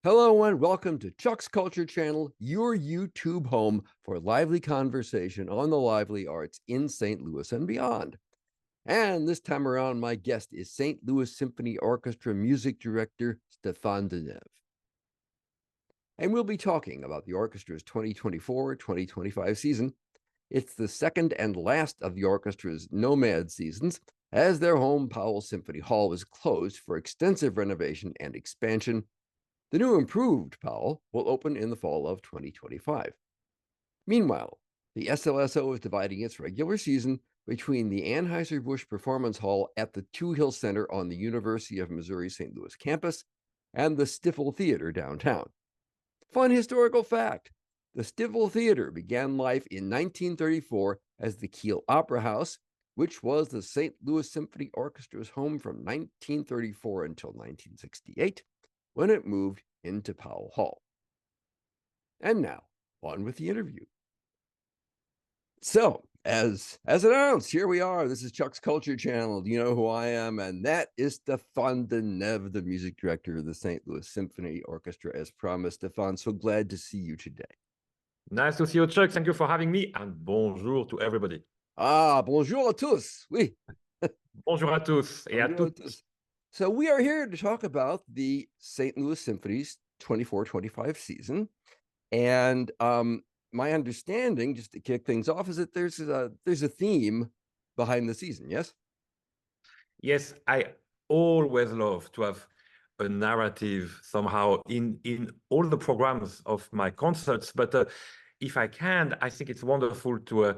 Hello and welcome to Chuck's Culture Channel, your YouTube home for lively conversation on the lively arts in St. Louis and beyond. And this time around, my guest is St. Louis Symphony Orchestra Music Director Stéphane Denève. And we'll be talking about the orchestra's 2024-2025 season. It's the second and last of the orchestra's nomad seasons, as their home Powell Symphony Hall is closed for extensive renovation and expansion. The new improved Powell will open in the fall of 2025. Meanwhile, the SLSO is dividing its regular season between the Anheuser-Busch Performance Hall at the Two Hill Center on the University of Missouri-St. Louis campus and the Stifel Theater downtown. Fun historical fact, the Stifel Theater began life in 1934 as the Kiel Opera House, which was the St. Louis Symphony Orchestra's home from 1934 until 1968. When it moved into Powell Hall. And now, on with the interview. So, as announced, here we are. This is Chuck's Culture Channel. You know who I am, and that is Stéphane Denève, the music director of the St. Louis Symphony Orchestra, as promised. Stéphane, so glad to see you today. Nice to see you, Chuck. Thank you for having me, and bonjour to everybody. Ah, bonjour à tous. Oui. Bonjour à tous et à toutes. So we are here to talk about the St. Louis Symphony's 24-25 season. And my understanding, just to kick things off, is that there's a theme behind the season, yes? Yes, I always love to have a narrative somehow in all the programs of my concerts. But if I can, I think it's wonderful to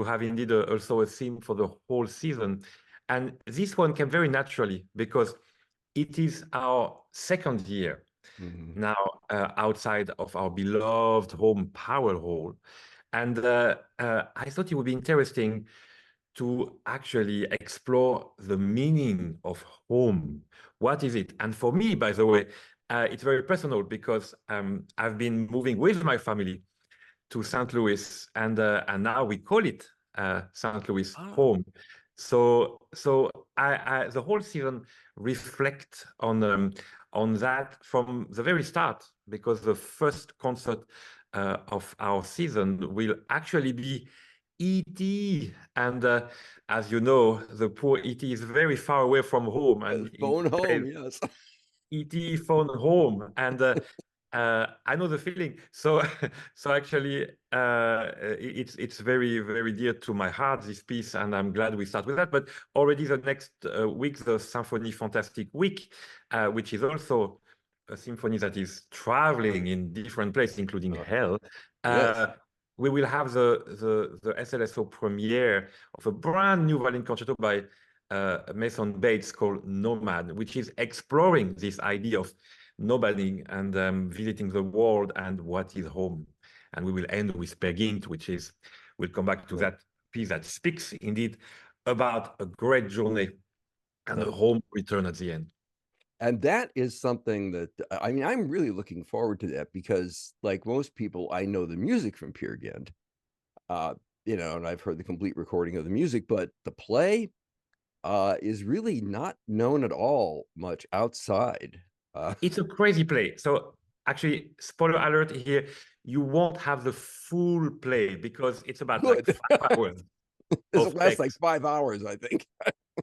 have indeed also a theme for the whole season. And this one came very naturally because it is our second year now outside of our beloved home Powell Hall. And I thought it would be interesting to actually explore the meaning of home. What is it? And for me, by the way, it's very personal because I've been moving with my family to St. Louis, and now we call it St. Louis home. So I the whole season reflect on that from the very start, because the first concert of our season will actually be E.T. And as you know, the poor E.T. is very far away from home, and phone home, yes. E.T. phone home, and I know the feeling. So actually, it's very, very dear to my heart, this piece, and I'm glad we start with that. But already the next week, the Symphony Fantastic Week, which is also a symphony that is traveling in different places, including hell. Yes. We will have the SLSO premiere of a brand new violin concerto by Mason Bates called Nomad, which is exploring this idea of nomading and visiting the world and what is home. And we will end with Peer Gynt, which is, we'll come back to that piece that speaks indeed about a great journey and a home return at the end. And that is something that, I mean, I'm really looking forward to that because, like most people, I know the music from Peer Gynt, you know, and I've heard the complete recording of the music, but the play is really not known at all much outside. It's a crazy play. So actually, spoiler alert here, you won't have the full play because it's about like 5 hours. It lasts like 5 hours, I think.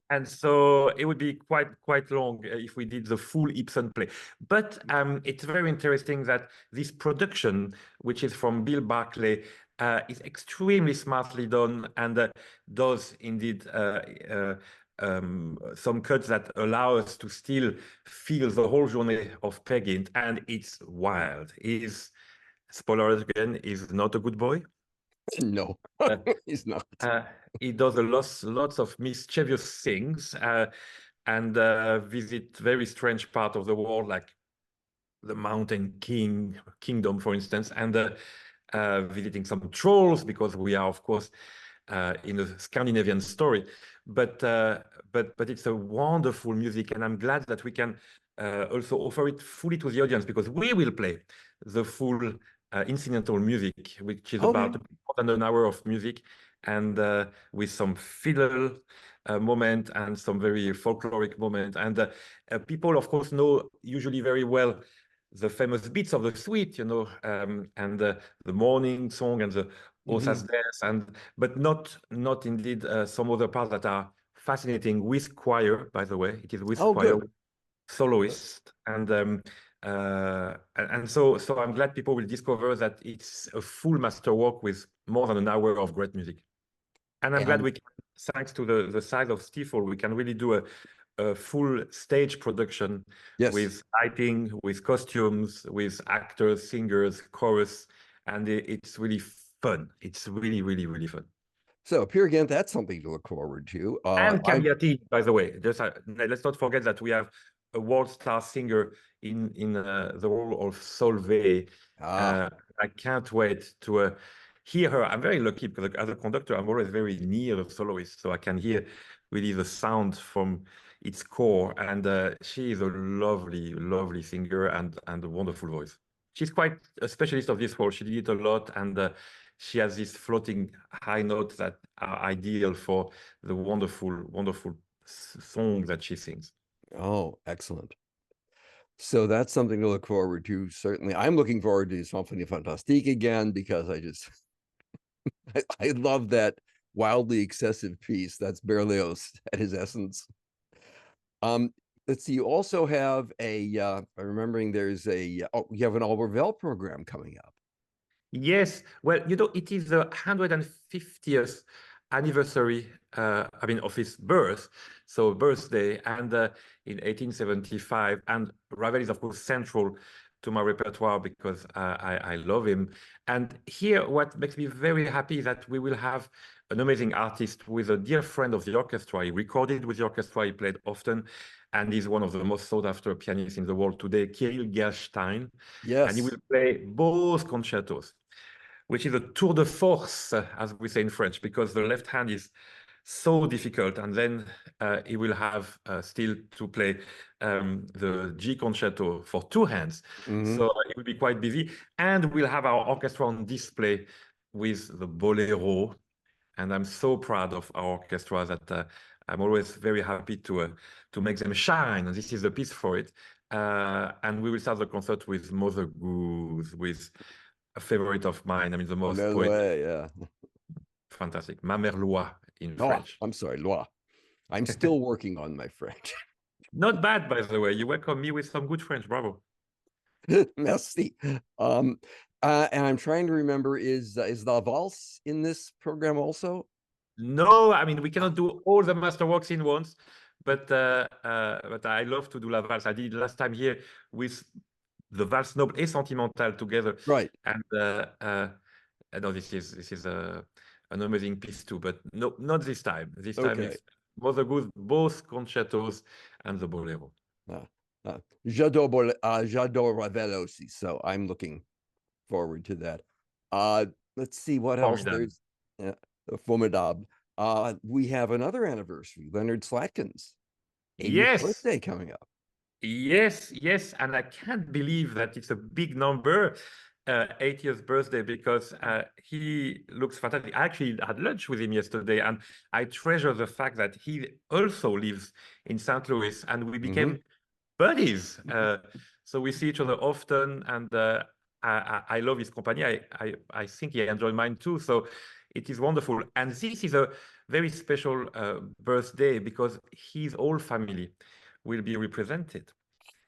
And so it would be quite long if we did the full Ibsen play. But it's very interesting that this production, which is from Bill Barclay, is extremely smartly done and does indeed some cuts that allow us to still feel the whole journey of Peer Gynt, and it's wild. Spoiler again, is not a good boy. No, he's not. He does lots of mischievous things and visit very strange part of the world, like the Mountain Kingdom, for instance, and visiting some trolls, because we are, of course, in a Scandinavian story. But it's a wonderful music, and I'm glad that we can also offer it fully to the audience, because we will play the full incidental music, which is about more than an hour of music, and with some fiddle moment and some very folkloric moment. And people, of course, know usually very well the famous beats of the suite, and the morning song and the Osas Des, but not indeed some other parts that are fascinating with choir, by the way. It is with Oh, choir, good. soloist, and so I'm glad people will discover that it's a full masterwork with more than an hour of great music. And I'm glad And we can, thanks to the size of Stifel, we can really do a full stage production yes. with lighting, with costumes, with actors, singers, chorus, and it's really fun. It's really, really, really fun. So Peer Gynt, that's something to look forward to. And Cagliati, by the way, just let's not forget that we have a world star singer in the role of Solveig. I can't wait to hear her. I'm very lucky because as a conductor, I'm always very near the soloist, so I can hear really the sound from its core. And she is a lovely, lovely singer and a wonderful voice. She's quite a specialist of this role. She did it a lot, and she has these floating high notes that are ideal for the wonderful, wonderful song that she sings. Oh, excellent. So that's something to look forward to. Certainly, I'm looking forward to Symphony Fantastique again because I love that wildly excessive piece. That's Berlioz at his essence. Let's see. You also have I'm remembering there's you have an Albertville program coming up. Yes, well, it is the 150th anniversary, of his birth, so birthday, and in 1875. And Ravel is, of course, central to my repertoire because I love him. And here, what makes me very happy is that we will have an amazing artist with a dear friend of the orchestra. He recorded with the orchestra, he played often, and he's one of the most sought-after pianists in the world today, Kirill Gerstein. And he Yes. will play both concertos, which is a tour de force, as we say in French, because the left hand is so difficult. And then he will have still to play the G concerto for two hands. So it will be quite busy. And we'll have our orchestra on display with the Bolero. And I'm so proud of our orchestra that I'm always very happy to make them shine. And this is the piece for it. And we will start the concert with Mother Goose, with a favorite of mine. I mean, the most poetic, Yeah. fantastic. Ma mère Loi in Oh, French. I'm sorry, Loire. I'm still working on my French. Not bad, by the way. You welcome me with some good French. Bravo. Merci. And I'm trying to remember, is La Valse in this program also? No, I mean, we cannot do all the masterworks in once, but I love to do La Valse. I did it last time here with the Valse Noble et Sentimentale together. Right. And no, this is an amazing piece too, but no, not this time. This time it's Mother Goose, both concertos and the Bolero. J'adore Ravel aussi, so I'm looking forward to that. Let's see what else Formidable. there's. Formidable. We have another anniversary, Leonard Slatkin's 80th birthday coming up. Yes, and I can't believe that it's a big number, 80th birthday, because he looks fantastic. I actually had lunch with him yesterday, and I treasure the fact that he also lives in St. Louis, and we became buddies. So we see each other often, and I love his company. I think he enjoyed mine too. So it is wonderful. And this is a very special birthday because his whole family will be represented,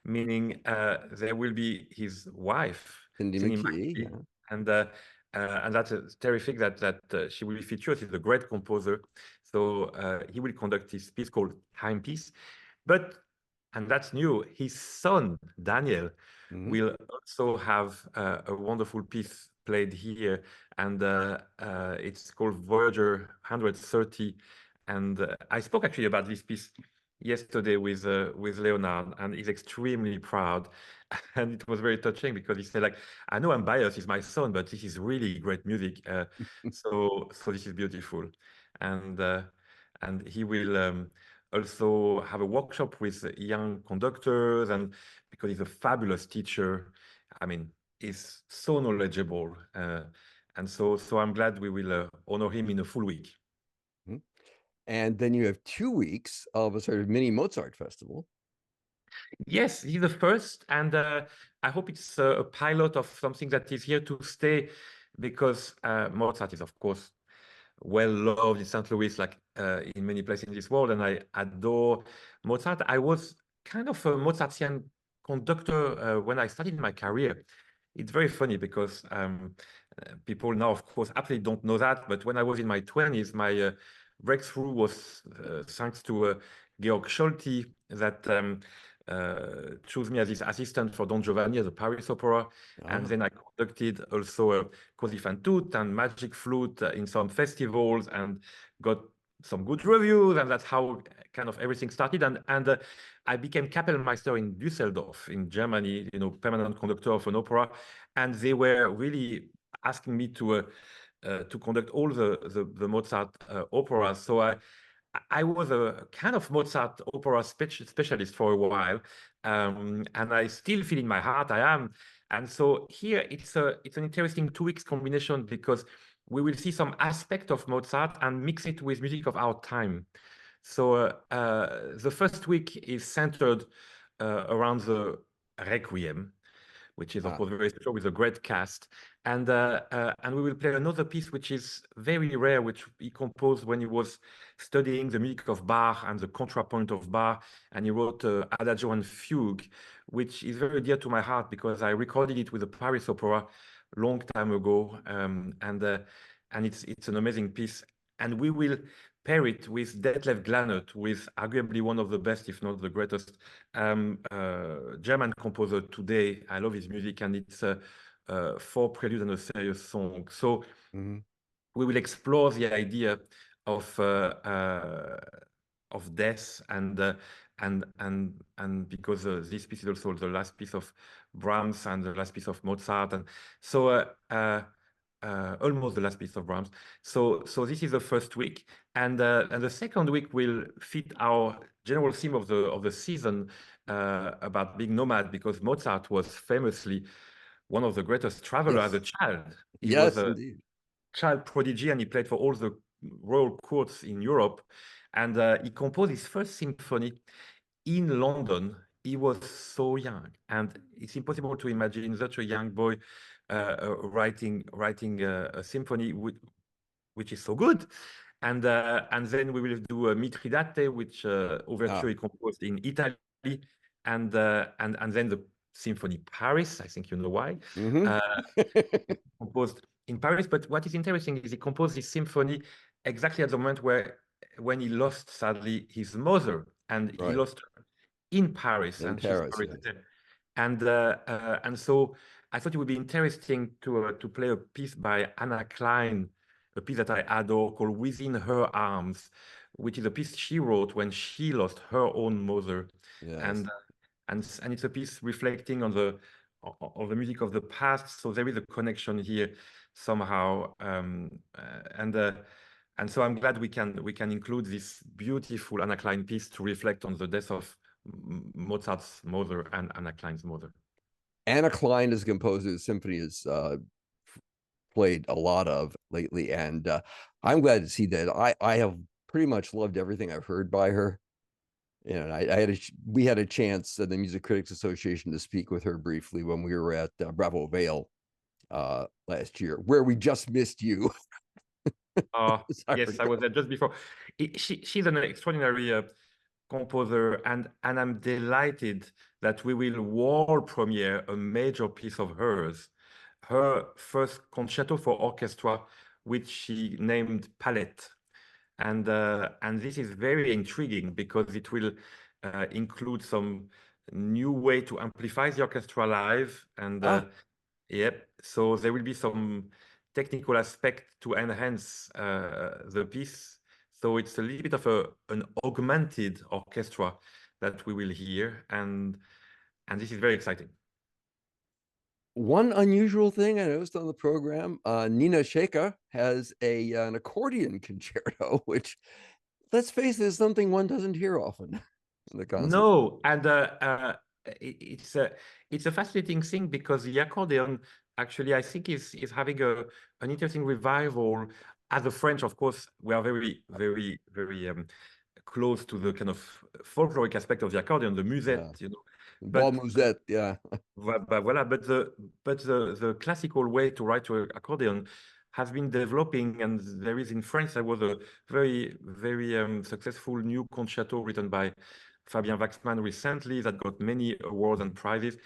meaning there will be his wife, Cindy McKee, and that's terrific that she will be featured. He's a great composer, so he will conduct this piece called Timepiece. And that's new. His son Daniel will also have a wonderful piece played here, and it's called Voyager 130. And I spoke actually about this piece yesterday with Leonard, and he's extremely proud. And it was very touching because he said, like, I know I'm biased, he's my son, but this is really great music. So this is beautiful. And he will also have a workshop with young conductors, and because he's a fabulous teacher, I mean, he's so knowledgeable. And so I'm glad we will honor him in a full week. And then you have 2 weeks of a sort of mini Mozart festival. Yes, he's the first, and I hope it's a pilot of something that is here to stay, because Mozart is, of course, well loved in St. Louis, like in many places in this world, and I adore Mozart. I was kind of a Mozartian conductor when I started my career. It's very funny because people now, of course, absolutely don't know that. But when I was in my 20s, my breakthrough was thanks to Georg Scholti, that chose me as his assistant for Don Giovanni at the Paris Opera. And then I conducted also Così fan tutte and Magic Flute in some festivals and got some good reviews. And that's how kind of everything started. And I became Kapellmeister in Düsseldorf in Germany, permanent conductor of an opera. And they were really asking me to conduct all the Mozart operas. So I was a kind of Mozart opera specialist for a while, and I still feel in my heart I am. And so here it's an interesting 2 weeks combination, because we will see some aspect of Mozart and mix it with music of our time. So the first week is centered around the Requiem, which is of course very special, with a great cast. And we will play another piece which is very rare, which he composed when he was studying the music of Bach and the contrapunct of Bach, and he wrote Adagio and Fugue, which is very dear to my heart because I recorded it with the Paris Opera long time ago, and it's an amazing piece. And we will pair it with Detlef Glanert, with arguably one of the best, if not the greatest, German composer today. I love his music, and it's 4 preludes and a serious song. So we will explore the idea of death, and because this piece is also the last piece of Brahms and the last piece of Mozart, and so almost the last piece of Brahms. So this is the first week, and the second week will fit our general theme of the season about being nomad, because Mozart was famously one of the greatest travelers as a child. He was a indeed. child prodigy, and he played for all the royal courts in Europe. And he composed his first symphony in London. He was so young, and it's impossible to imagine such a young boy writing a symphony which is so good. And then we will do a Mitridate, which overture he composed in Italy, and then the Symphony Paris. I think you know why. Composed in Paris. But what is interesting is he composed this symphony exactly at the moment when he lost, sadly, his mother, and he lost her in Paris, and she's buried there. And so I thought it would be interesting to play a piece by Anna Klein, a piece that I adore, called Within Her Arms, which is a piece she wrote when she lost her own mother. And it's a piece reflecting on the music of the past. So there is a connection here somehow, and so I'm glad we can include this beautiful Anna Klein piece to reflect on the death of Mozart's mother and Anna Klein's mother. Anna Klein is a composer the symphony has played a lot of lately, and I'm glad to see that. I have pretty much loved everything I've heard by her. And we had a chance at the Music Critics Association to speak with her briefly when we were at Bravo Vale last year, where we just missed you. Yes, I was there just before. She's an extraordinary composer, and I'm delighted that we will world premiere a major piece of hers, her first concerto for orchestra, which she named Palette. And this is very intriguing because it will include some new way to amplify the orchestra live, and yep. So there will be some technical aspect to enhance the piece. So it's a little bit of an augmented orchestra that we will hear, and this is very exciting. One unusual thing I noticed on the program, Nina Sheikha has an accordion concerto, which, let's face it, is something one doesn't hear often in the concert. No, and it's a fascinating thing, because the accordion actually, I think, is having an interesting revival. As a French, of course, we are very, very, very close to the kind of folkloric aspect of the accordion, the musette, Ball musette, yeah. Voilà, but the classical way to write to accordion has been developing, and there is in France there was a very successful new concerto written by Fabien Waxman recently that got many awards and prizes,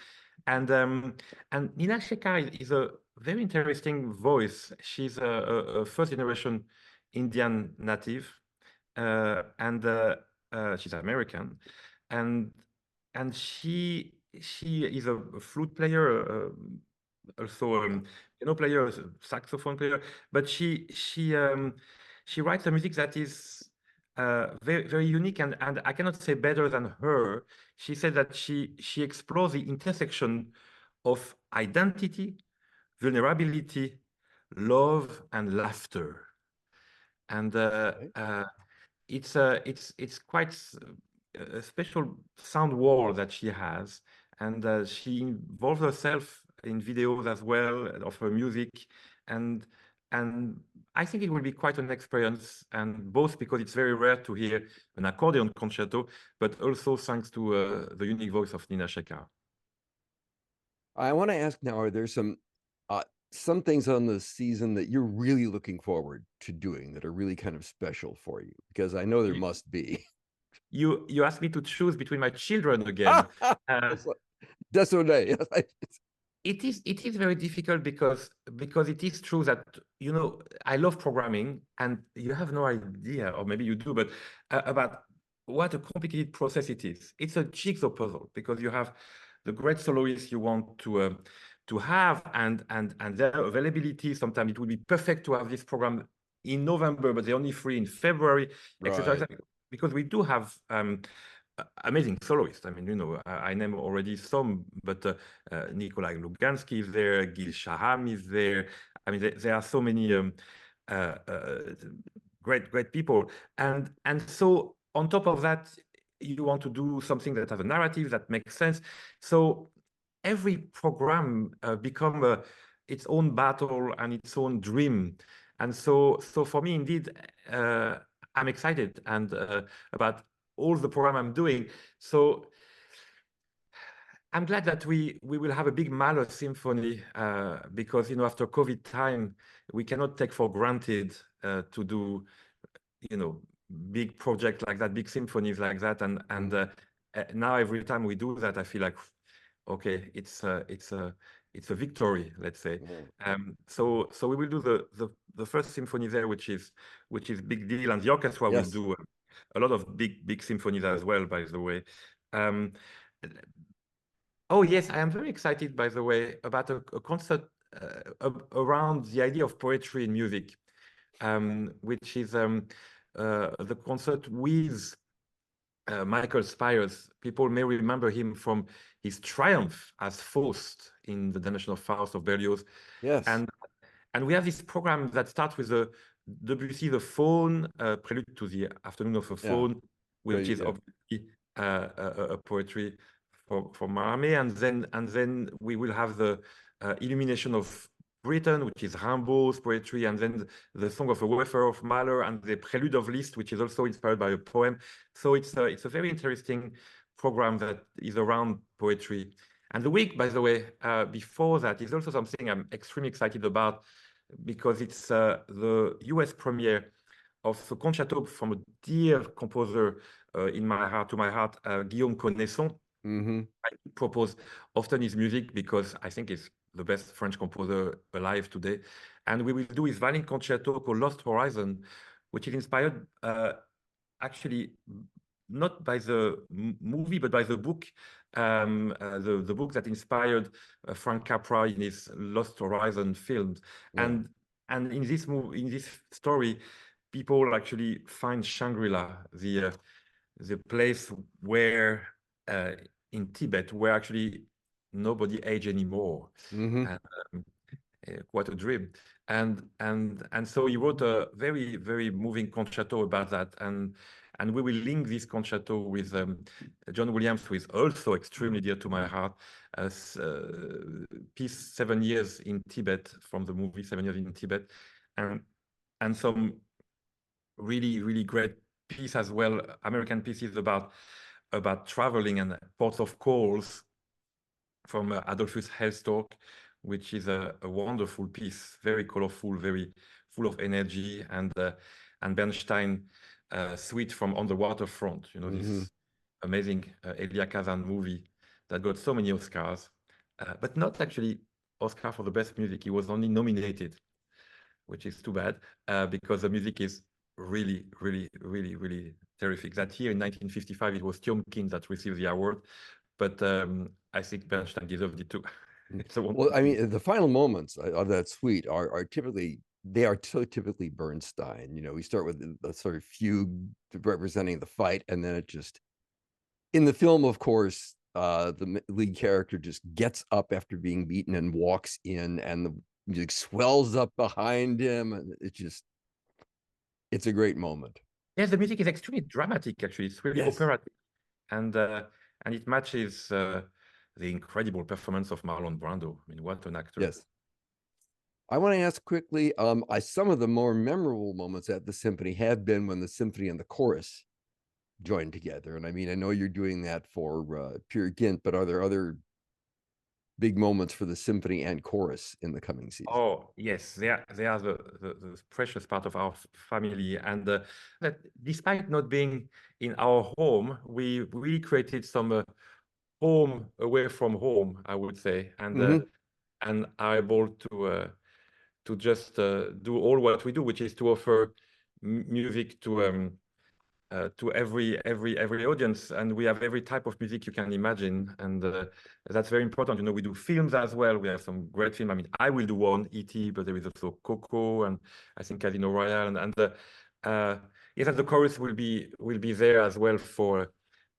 and Nina Shekhar is a very interesting voice. She's a first generation Indian native, and she's American, and she is a flute player, also piano player, saxophone player, but she writes a music that is very unique, and I cannot say better than her. She said that she explores the intersection of identity, vulnerability, love, and laughter, and Okay. it's quite a special sound wall that she has, and she involves herself in videos as well of her music, and and I think it will be quite an experience, and both because it's very rare to hear an accordion concerto, but also thanks to the unique voice of Nina Shekhar. I want to ask now, are there some things on the season that you're really looking forward to doing that are really kind of special for you? Because I know there must be. You asked me to choose between my children again. Désolé. It is very difficult because it is true that I love programming, and you have no idea, or maybe you do, but about what a complicated process it is. It's a jigsaw puzzle because you have the great soloists you want to have, and their availability. Sometimes it would be perfect to have this program in November, but they're only free in February, etc. Right. Because we do have amazing soloists. I mean, I name already some, but Nikolai Lugansky is there, Gil Shaham is there. I mean, there are so many great people, and so on top of that, you want to do something that has a narrative that makes sense. So every program become its own battle and its own dream, and so for me, indeed, I'm excited and about all the program I'm doing. So I'm glad that we will have a big Mahler symphony because after COVID time we cannot take for granted to do big projects like that, big symphonies like that, and now every time we do that I feel like okay, it's a victory, let's say. So we will do the first symphony there, which is big deal, and the orchestra will Yes. do a lot of big symphonies as well, by the way. Oh yes, I am very excited, by the way, about a concert around the idea of poetry in music, which is the concert with Michael Spires. People may remember him from his triumph as Faust in the Donation of Faust of Berlioz. Yes. And we have this program that starts with the Debussy, the Faune, Prelude to the Afternoon of a Faune, which is obviously a poetry for Mallarmé, and then we will have the Illumination of Britain, which is Rimbaud's poetry, and then the Song of a Wafer of Mahler, and the Prelude of Liszt, which is also inspired by a poem. So it's a very interesting program that is around poetry. And the week, by the way, before that is also something I'm extremely excited about, because it's the US premiere of a concerto from a dear composer to my heart, Guillaume Connaisson. I propose often his music because I think he's the best French composer alive today. And we will do his violin concerto called Lost Horizon, which is inspired actually not by the movie, but by the book, the book that inspired Frank Capra in his Lost Horizon films. Yeah. And in this story, people actually find Shangri-La, the place where in Tibet where actually nobody age anymore. And, quite a dream. And so he wrote a very moving concerto about that, and we will link this concerto with John Williams, who is also extremely dear to my heart, as piece 7 Years in Tibet, from the movie 7 Years in Tibet, and some really great piece as well, American pieces about traveling and ports of calls, from Adolphus Hellstork, which is a wonderful piece, very colorful, very full of energy, and Bernstein Suite from On the Waterfront, you know, this amazing Elia Kazan movie that got so many Oscars, but not actually Oscar for the best music. He was only nominated, which is too bad, because the music is really, really, really, really terrific. That year in 1955, it was Tiomkin that received the award, but I think Bernstein deserved it too. Well, I mean, the final moments of that suite are typically, they are so typically Bernstein. You know, we start with the sort of fugue representing the fight, and then it just, in the film, of course, the lead character just gets up after being beaten and walks in, and the music swells up behind him, and it's a great moment. Yes, the music is extremely dramatic, actually. It's really Yes. operatic, and it matches the incredible performance of Marlon Brando. I mean, what an actor. Yes. I want to ask quickly, some of the more memorable moments at the symphony have been when the symphony and the chorus joined together. And I mean, I know you're doing that for Peer Gynt, but are there other big moments for the symphony and chorus in the coming season? Oh, yes, they are the precious part of our family. And that despite not being in our home, we really created some home away from home, I would say, and are able to just do all what we do, which is to offer music to every audience, and we have every type of music you can imagine, and that's very important. You know, we do films as well. We have some great film. I mean, I will do one, E.T., but there is also Coco, and I think Casino Royale, and yes, and the chorus will be there as well for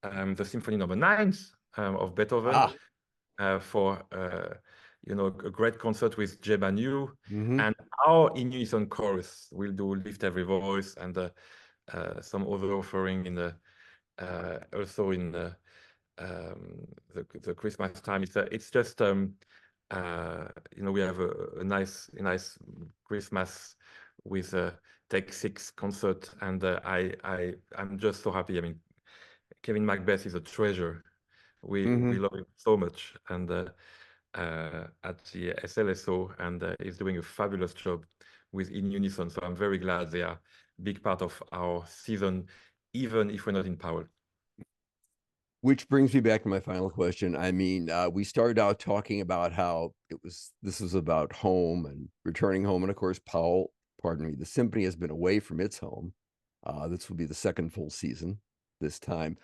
the Symphony Number 9 of Beethoven, for you know, a great concert with Jeb and you, and our in unison chorus will do Lift Every Voice, and some other offering in the also in the Christmas time. It's just you know, we have a nice Christmas with a Take 6 concert, and I'm just so happy. I mean, Kevin Macbeth is a treasure. We love him so much, and at the SLSO, and he's doing a fabulous job with In Unison. So I'm very glad they are a big part of our season, even if we're not in Powell. Which brings me back to my final question. I mean, we started out talking about how this was about home and returning home. And of course, Powell, pardon me, the symphony has been away from its home. This will be the second full season this time.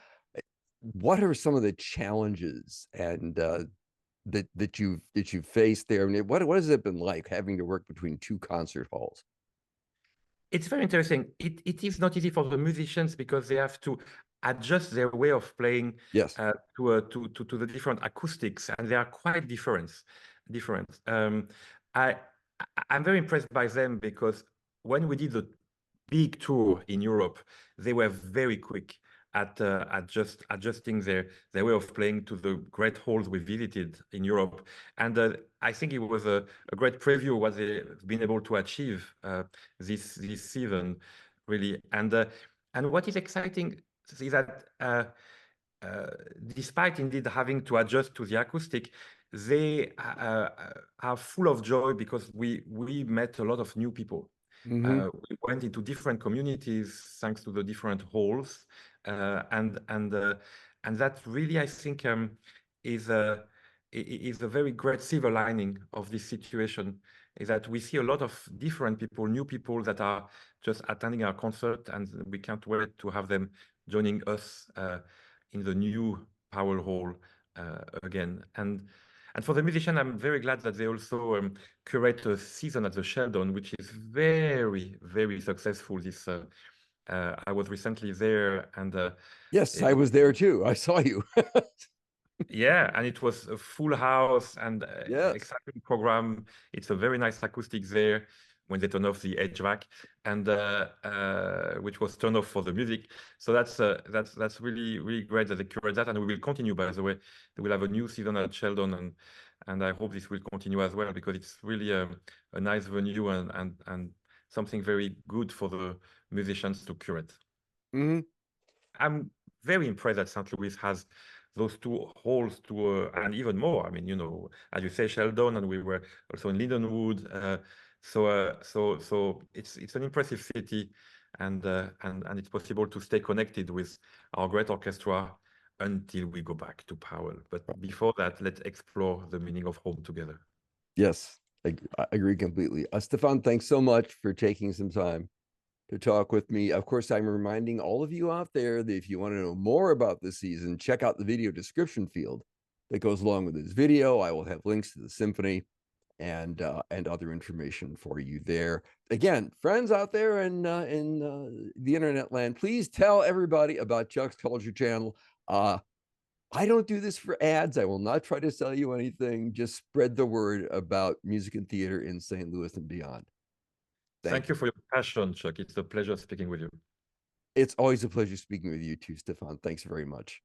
What are some of the challenges and that you've faced there? I mean, what has it been like having to work between two concert halls? It's very interesting. It is not easy for the musicians because they have to adjust their way of playing, yes, to the different acoustics, and they are quite different. I'm very impressed by them because when we did the big tour in Europe, they were very quick at adjusting their way of playing to the great halls we visited in Europe, and I think it was a great preview of what they've been able to achieve this season, really. And what is exciting is that despite indeed having to adjust to the acoustic, they are full of joy because we met a lot of new people. We went into different communities thanks to the different halls, and that really, I think, is a very great silver lining of this situation, is that we see a lot of different people, new people that are just attending our concert, and we can't wait to have them joining us in the new Powell Hall again. And for the musician, I'm very glad that they also curate a season at the Sheldon, which is very, very successful. This I was recently there, and yes, I was there too. I saw you. yeah, and it was a full house and yes, exciting program. It's a very nice acoustic there when they turn off the HVAC, and which was turned off for the music. So that's really, really great that they curate that, and we will continue. By the way, they will have a new season at Sheldon, and I hope this will continue as well because it's really a nice venue and something very good for the musicians to curate. I'm very impressed that St. Louis has those two halls to and even more. I mean, you know, as you say, Sheldon, and we were also in Lindenwood. So it's an impressive city, and it's possible to stay connected with our great orchestra until we go back to Powell. But before that, let's explore the meaning of home together. Yes, I agree completely. Stéphane, thanks so much for taking some time to talk with me. Of course, I'm reminding all of you out there that if you want to know more about this season, check out the video description field that goes along with this video. I will have links to the symphony and other information for you there. Again, friends out there in the internet land, please tell everybody about Chuck's Culture Channel. I don't do this for ads. I will not try to sell you anything. Just spread the word about music and theater in St. Louis and beyond. Thank you for your passion, Chuck. It's a pleasure speaking with you. It's always a pleasure speaking with you too, Stéphane. Thanks very much.